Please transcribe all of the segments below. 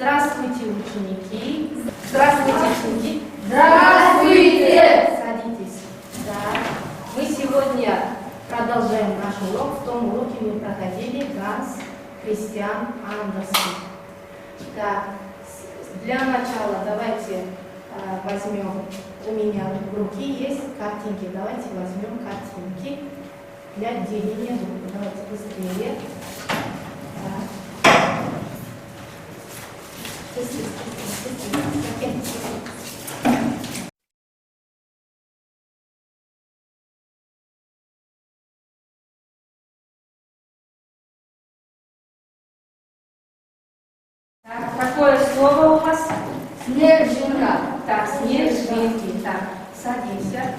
Здравствуйте, ученики. Здравствуйте, ученики. Здравствуйте! Садитесь. Да. Мы сегодня продолжаем наш урок. В том уроке мы проходили Ганс Кристиан Андерсен. Так, для начала давайте возьмем, у меня в руке есть картинки. Давайте возьмем картинки для деления группы. Давайте быстрее. Так, какое слово у вас? Снежинка. Так, снежинки. Так, садимся.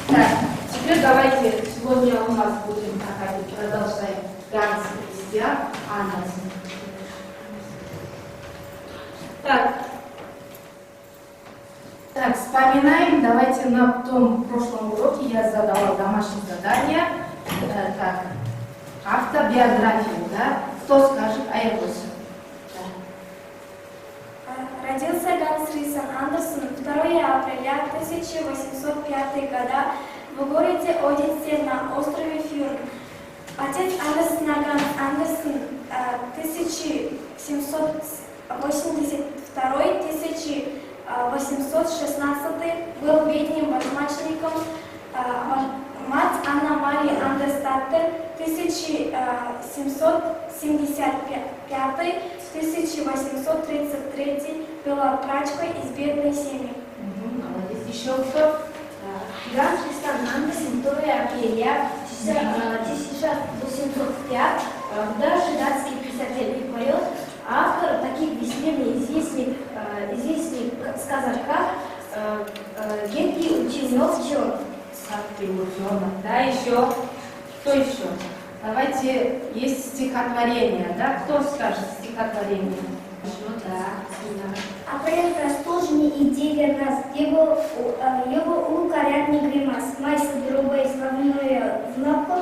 Так, теперь давайте, сегодня у нас будем проходить, продолжаем Ганс Кристиан Андерсен. Так, вспоминаем, давайте на том прошлом уроке я задала домашнее задание. Так, автобиографию, да? Кто скажет Айрбус? Родился Ганс Кристиан Андерсен 2 апреля 1805 года в городе Одессе на острове Фюрн. Отец Андерсена Ганс Андерсен 1782-1816 был видным математиком. Мать Анна Мария Андерстаттер 1775-1833 была прачкой из бедной семьи. Молодец. Еще кто? Ганс Кристиан Андерсен 2 апреля 1805 года, шведский писатель и поэт, автор таких всемирно известных сказок, как «Генки ученок Джон». Сказки утенок. Да, еще. Кто еще? Давайте, есть стихотворение, да? Кто скажет стихотворение? Еще, да. Апрель расположенный и делер нас, его укорятный гримас, майся грубой славное знаком,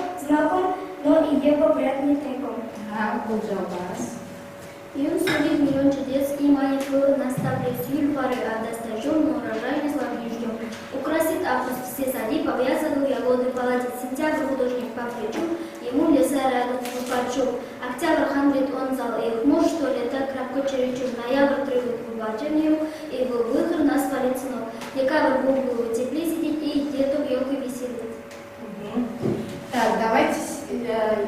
но и его приятный треком. Да, уже у вас. Юн судит миллион чудес и маленькую наставлю силь пары, а достажем, но урожайный славный ждем. Украсит август все сады, повязанную ягоды палатит сентябрь, художник по плечу, ему леса рядом парчу. Октябрь хандрит он зал их муж, что лето крапко черечу, ноябрь требует побачению, и в выход нас валит снов. Декабрь губы теплее сидит, и где-то в елке веселит. Так, давайте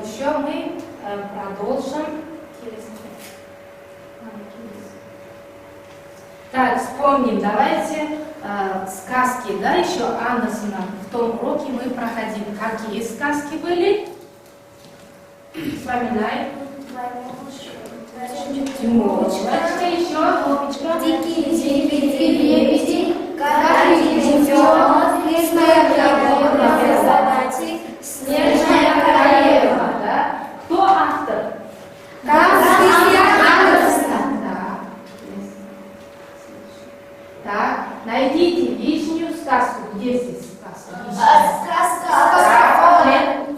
еще мы продолжим. Так, вспомним, давайте сказки, да, еще Андерсена. В том уроке мы проходили. Какие сказки были? Вспоминаем. Тимурочка, еще. Дикие лебеди, карий идет, лесная задачи, снежная королева. Да? Кто автор? Ганс Кристиан Андерсен. Так, найдите лишнюю сказку. Где здесь сказка?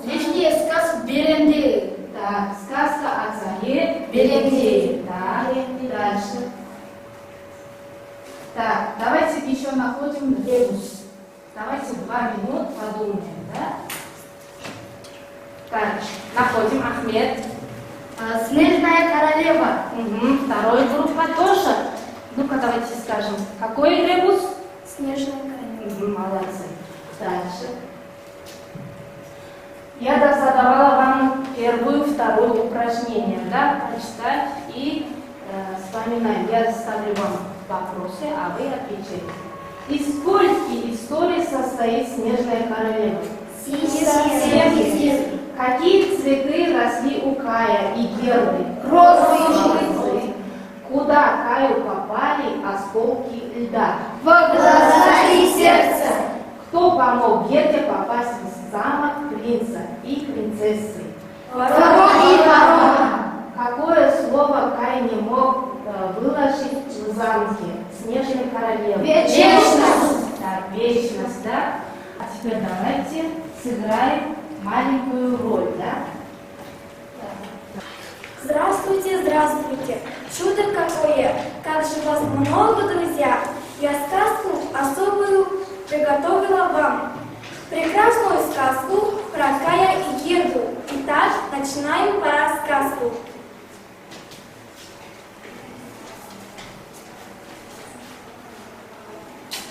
Лишняя сказка Беренде. Так, сказка о царе Беренде. Так, дальше. Так, давайте еще находим ребус. Давайте 2 минут подумаем, да? Так, находим Ахмед. Снежная королева. Угу. Второй группа тоже. Ну-ка, давайте скажем, какой ребус? Снежная королева. Угу, молодцы. Дальше. Я задавала вам первое, второе упражнение, да? Прочитать и вспоминаем. Я ставлю вам вопросы, а вы отвечаете. Из скольких историй состоит Снежная королева? 7. Какие цветы росли у Кая и Герды? Розовые. Куда Каю попали осколки льда? В глаза и сердце. Кто помог Герде попасть в замок принца и принцессы? Ворон и ворона. Какое слово Кай не мог выложить в замке Снежной королевы? Вечность. Так, вечность, да? А теперь давайте сыграем маленькую роль, да? Здравствуйте, здравствуйте. Чудо какое! Как же вас много, друзья! Я сказку особую приготовила вам. Прекрасную сказку про Кая и Герду. Итак, начинаем по рассказу.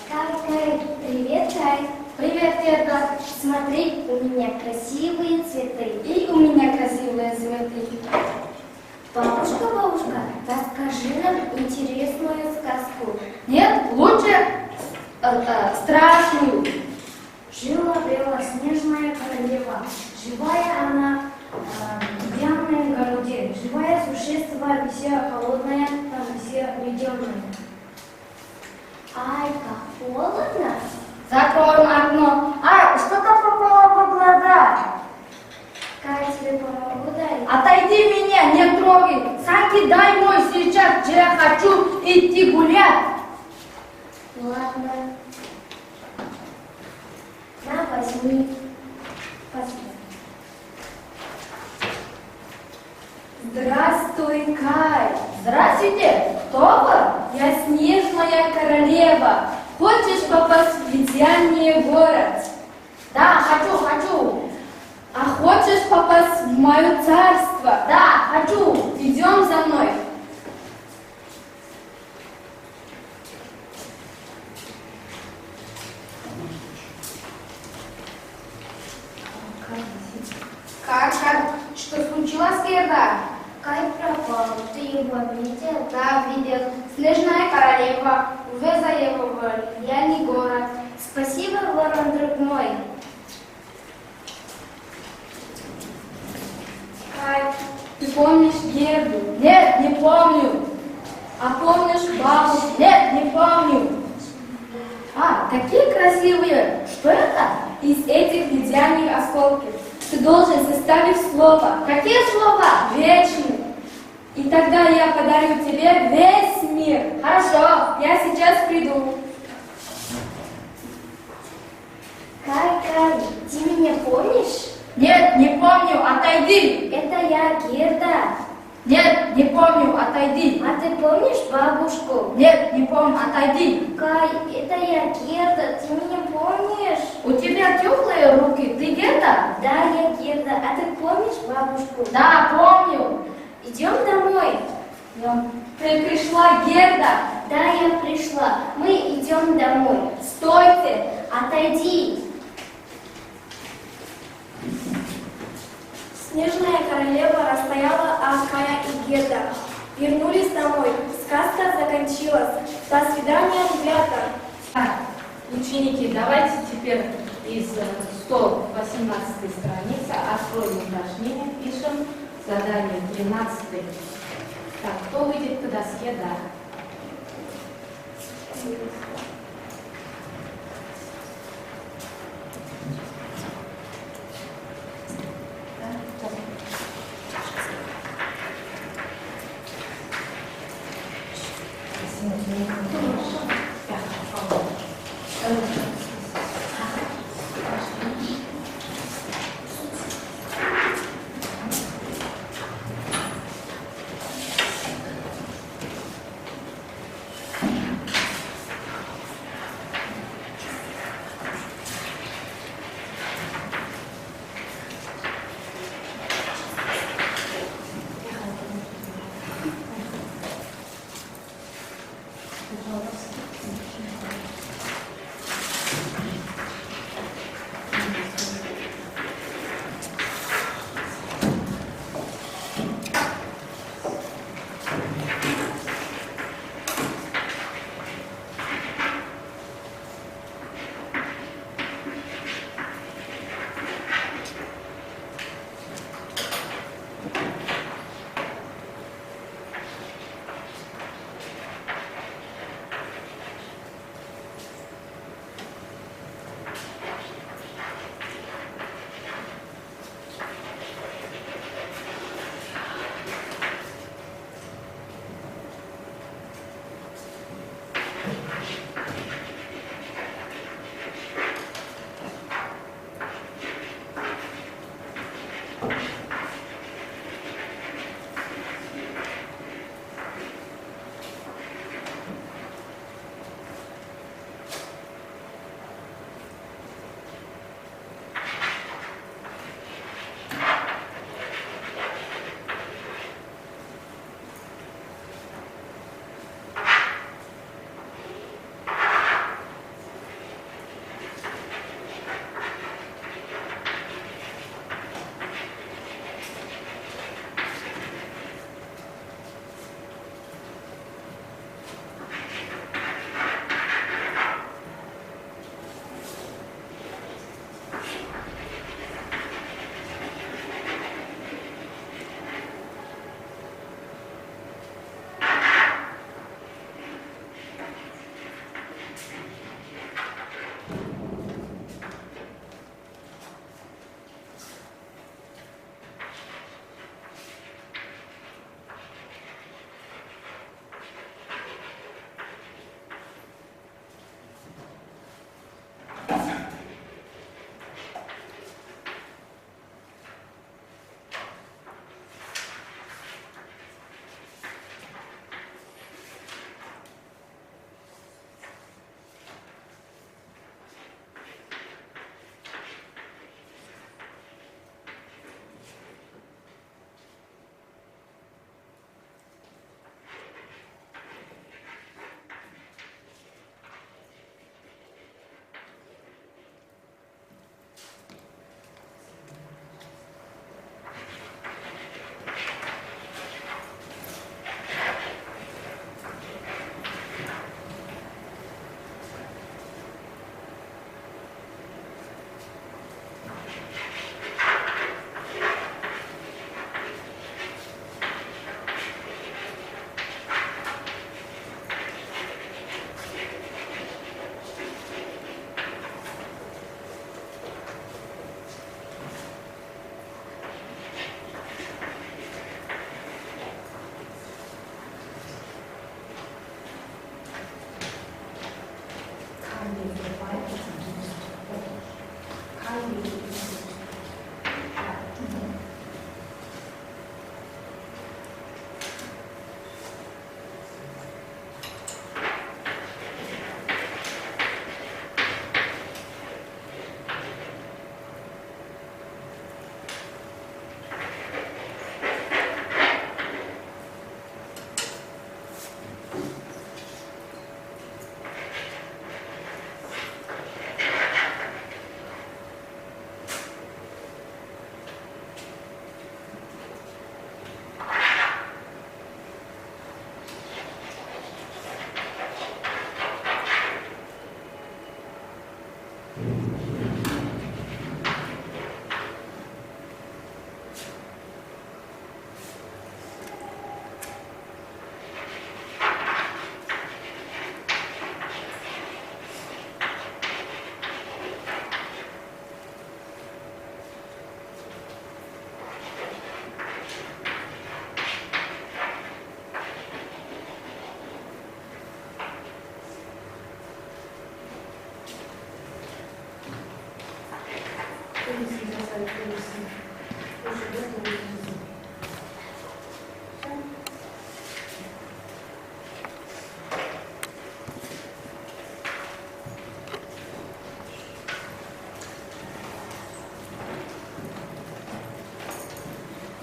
Кай, привет, Кай. Привет, Герда. Смотри, у меня красивые цветы. И у меня красивые цветы. Бабушка, расскажи нам интересную сказку. Нет, лучше страшную. Жила-была снежная королева. Живая она в ямной городе. Живое существо, все холодное, там все ледяное. Ай, как холодно. Закроем окно. Что-то попало под глаза. Кай, тебе помогу дать? Отойди меня, не трогай. Санки дай мой сейчас, я хочу идти гулять. Ладно. На, возьми. Спасибо. Здравствуй, Кай. Здравствуйте. Кто вы? Я снежная королева. Хочешь попасть в ледяный город? Да, хочу. А хочешь попасть в мое царство? Да, хочу. Идем за мной. Как? Что случилось, Герда? Кай пропал. Ты его видел? Да, видел. Снежная королева увезла его в ледяный город. Спасибо, ворон, друг мой. Кай, ты помнишь Герду? Нет, не помню. А помнишь бабушку? Нет, не помню. Какие красивые. Что это? Из этих ледяных осколков. Ты должен составить слово. Какие слова? Вечный. И тогда я подарю тебе весь мир. Хорошо, я сейчас приду. Кай, ты меня помнишь? Нет, не помню, отойди. Это я, Герда. Нет, не помню, отойди. А ты помнишь бабушку? Нет, не помню, отойди. Кай, это я, Герда. Ты меня помнишь? У тебя теплые руки, ты Герда? Да, я Герда. А ты помнишь бабушку? Да, помню. Идем домой. Ты пришла, Герда? Да, я пришла. Мы идем домой. Стойте. Отойди. Снежная королева расстояла от Кая и Герда. Вернулись домой. Сказка закончилась. До свидания, ребята. Ученики, давайте теперь из 118 страницы откроем упражнение, пишем задание 13. Так, кто выйдет к доске, да.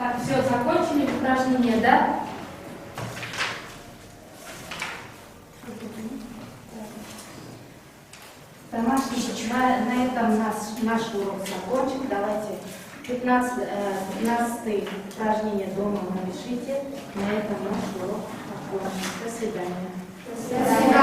Так, все, закончили упражнение, да? Домашний, на этом наш урок закончен. Давайте 15 упражнение дома напишите. На этом наш урок окончен. До свидания. До свидания.